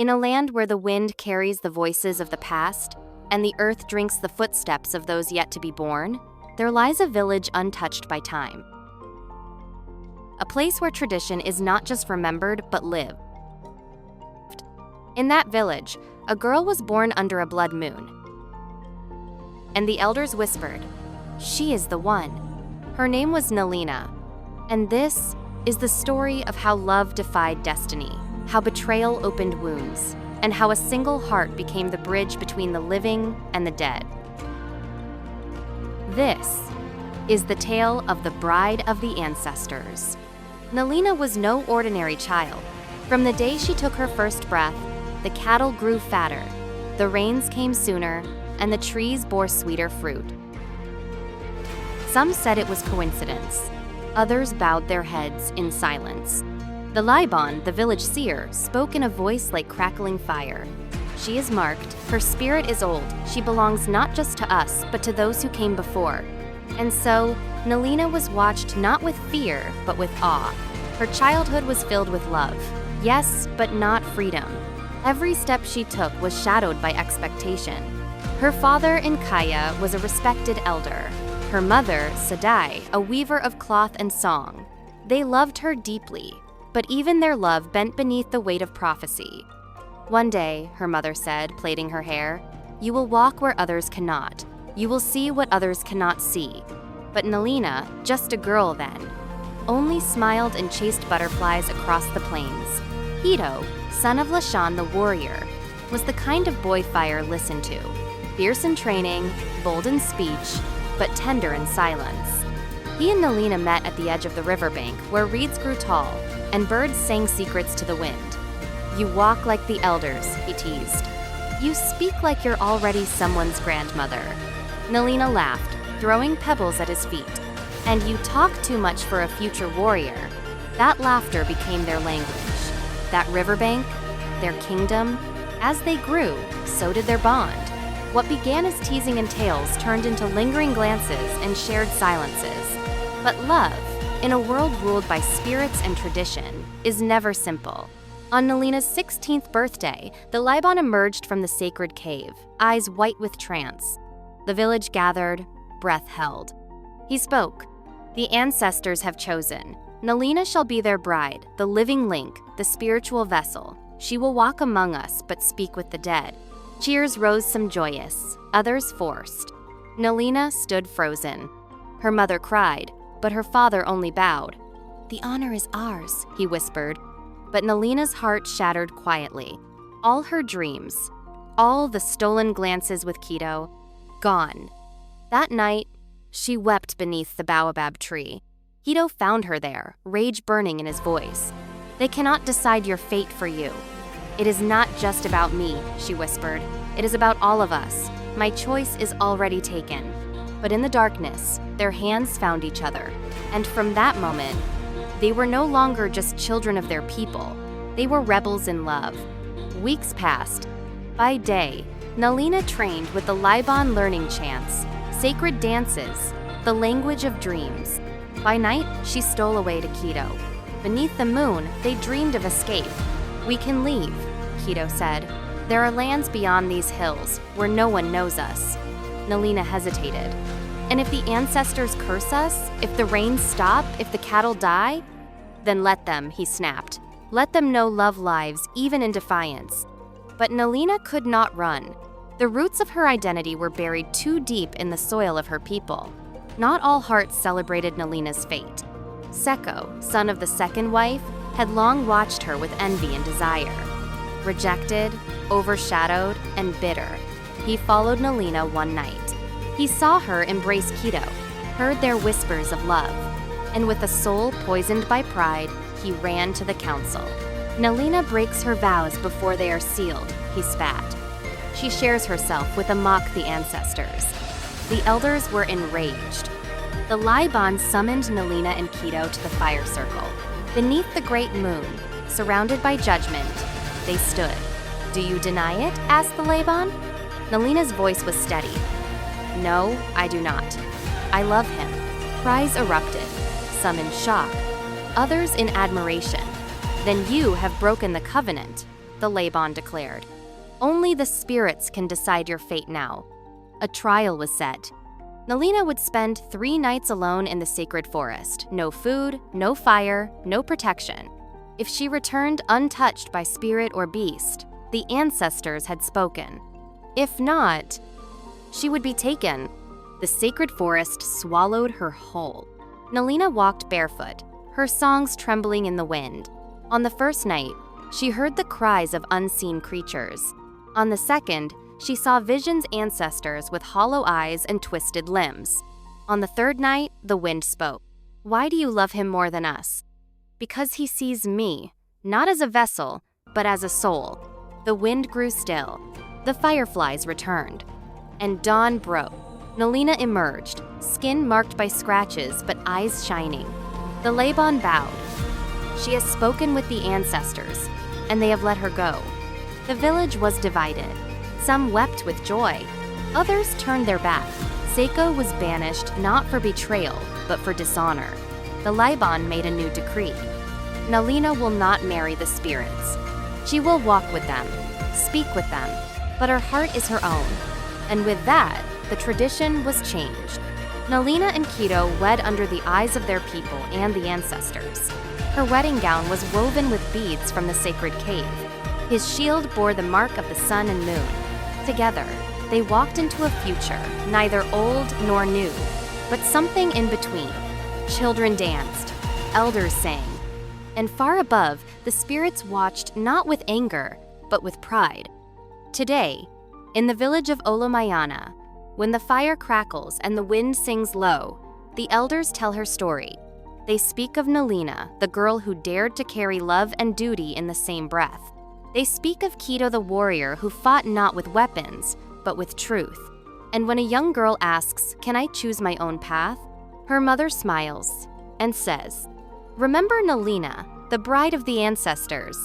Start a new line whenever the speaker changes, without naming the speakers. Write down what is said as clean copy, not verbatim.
In a land where the wind carries the voices of the past, and the earth drinks the footsteps of those yet to be born, there lies a village untouched by time. A place where tradition is not just remembered, but lived. In that village, a girl was born under a blood moon. And the elders whispered, "She is the one." Her name was Nalina. And this is the story of how love defied destiny, how betrayal opened wounds, and how a single heart became the bridge between the living and the dead. This is the tale of the bride of the ancestors. Nalina was no ordinary child. From the day she took her first breath, the cattle grew fatter, the rains came sooner, and the trees bore sweeter fruit. Some said it was coincidence. Others bowed their heads in silence. The Laban, the village seer, spoke in a voice like crackling fire. "She is marked, her spirit is old, she belongs not just to us, but to those who came before." And so, Nalina was watched not with fear, but with awe. Her childhood was filled with love. Yes, but not freedom. Every step she took was shadowed by expectation. Her father, Nkaya, was a respected elder. Her mother, Sadai, a weaver of cloth and song. They loved her deeply, but even their love bent beneath the weight of prophecy. One day, her mother said, plaiting her hair, "You will walk where others cannot. You will see what others cannot see." But Nalina, just a girl then, only smiled and chased butterflies across the plains. Hito, son of Lashan the warrior, was the kind of boy fire listened to. Fierce in training, bold in speech, but tender in silence. He and Nalina met at the edge of the riverbank, where reeds grew tall, and birds sang secrets to the wind. "You walk like the elders," he teased. "You speak like you're already someone's grandmother." Nalina laughed, throwing pebbles at his feet. "And you talk too much for a future warrior." That laughter became their language. That riverbank, their kingdom, as they grew, so did their bond. What began as teasing and tales turned into lingering glances and shared silences. But love, in a world ruled by spirits and tradition, is never simple. On Nalina's 16th birthday, the Laban emerged from the sacred cave, eyes white with trance. The village gathered, breath held. He spoke. "The ancestors have chosen. Nalina shall be their bride, the living link, the spiritual vessel. She will walk among us, but speak with the dead." Cheers rose, some joyous, others forced. Nalina stood frozen. Her mother cried, but her father only bowed. "The honor is ours," he whispered. But Nalina's heart shattered quietly. All her dreams, all the stolen glances with Keto, gone. That night, she wept beneath the baobab tree. Keto found her there, rage burning in his voice. "They cannot decide your fate for you." "It is not just about me," she whispered. "It is about all of us. My choice is already taken." But in the darkness, their hands found each other. And from that moment, they were no longer just children of their people. They were rebels in love. Weeks passed. By day, Nalina trained with the Laban learning chants, sacred dances, the language of dreams. By night, she stole away to Keto. Beneath the moon, they dreamed of escape. "We can leave," Keto said. "There are lands beyond these hills where no one knows us." Nalina hesitated. "And if the ancestors curse us, if the rains stop, if the cattle die?" "Then let them," he snapped. "Let them know love lives, even in defiance." But Nalina could not run. The roots of her identity were buried too deep in the soil of her people. Not all hearts celebrated Nalina's fate. Seko, son of the second wife, had long watched her with envy and desire. Rejected, overshadowed, and bitter, he followed Nalina one night. He saw her embrace Keto, heard their whispers of love, and with a soul poisoned by pride, he ran to the council. "Nalina breaks her vows before they are sealed," he spat. "She shares herself with a mock the ancestors." The elders were enraged. The Laban summoned Nalina and Keto to the fire circle. Beneath the great moon, surrounded by judgment, they stood. "Do you deny it?" asked the Laban. Nalina's voice was steady. "No, I do not. I love him." Cries erupted, some in shock, others in admiration. "Then you have broken the covenant." the Laban declared. Only the spirits can decide your fate now. A trial was set. Nalina would spend 3 nights alone in the sacred forest. No food, no fire, no protection. If she returned untouched by spirit or beast, the ancestors had spoken. If not, she would be taken. The sacred forest swallowed her whole. Nalina walked barefoot, her songs trembling in the wind. On the first night, she heard the cries of unseen creatures. On the second, she saw Vision's ancestors with hollow eyes and twisted limbs. On the third night, the wind spoke. Why do you love him more than us? Because he sees me, not as a vessel, but as a soul. The wind grew still. The fireflies returned. And dawn broke. Nalina emerged, skin marked by scratches but eyes shining. The Laban bowed. She has spoken with the ancestors, and they have let her go. The village was divided. Some wept with joy. Others turned their back. Seiko was banished not for betrayal, but for dishonor. The Laban made a new decree. Nalina will not marry the spirits. She will walk with them, speak with them, but her heart is her own. And with that, the tradition was changed. Nalina and Kido wed under the eyes of their people and the ancestors. Her wedding gown was woven with beads from the sacred cave. His shield bore the mark of the sun and moon. Together, they walked into a future, neither old nor new, but something in between. Children danced, elders sang, and far above, the spirits watched not with anger, but with pride. Today, in the village of Olomayana, when the fire crackles and the wind sings low, the elders tell her story. They speak of Nalina, the girl who dared to carry love and duty in the same breath. They speak of Kido the warrior who fought not with weapons, but with truth. And when a young girl asks, "Can I choose my own path?" her mother smiles and says, "Remember Nalina, the bride of the ancestors,